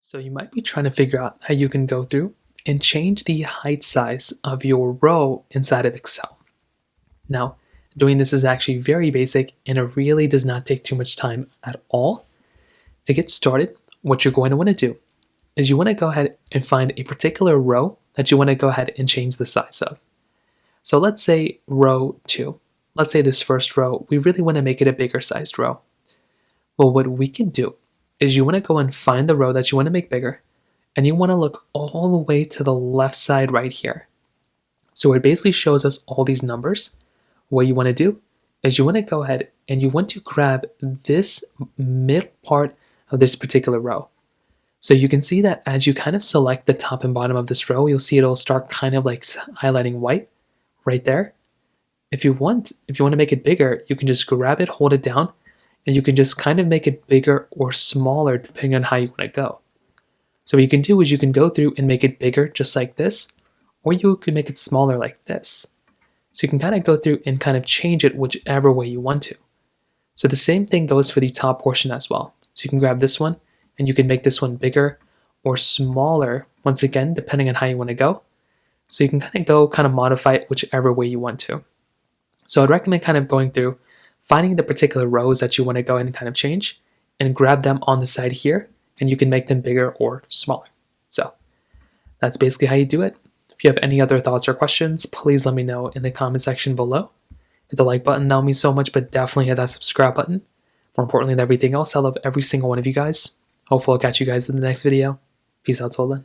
So you might be trying to figure out how you can go through and change the height size of your row inside of Excel. Now, doing this is actually very basic and it really does not take too much time at all. To get started, what you're going to want to do is you want to go ahead and find a particular row that you want to go ahead and change the size of. So let's say row 2. Let's say this first row, we really want to make it a bigger sized row. Well, what we can do is you want to go and find the row that you want to make bigger, and you want to look all the way to the left side right here. So it basically shows us all these numbers. What you want to do is you want to go ahead and you want to grab this middle part of this particular row. So you can see that as you kind of select the top and bottom of this row, you'll see it'll start kind of like highlighting white right there. If you want to make it bigger, you can just grab it, hold it down, and you can just kind of make it bigger or smaller depending on how you want to go. So what you can do is you can go through and make it bigger just like this, or you can make it smaller like this. So you can kind of go through and kind of change it whichever way you want to. So the same thing goes for the top portion as well. So you can grab this one and you can make this one bigger or smaller, once again, depending on how you want to go. So you can kind of modify it whichever way you want to. So I'd recommend kind of going through, finding the particular rows that you want to go ahead and kind of change, and grab them on the side here, and you can make them bigger or smaller. So that's basically how you do it. If you have any other thoughts or questions, please let me know in the comment section below. Hit the like button, that would mean so much, but definitely hit that subscribe button. More importantly than everything else, I love every single one of you guys. Hopefully I'll catch you guys in the next video. Peace out till then.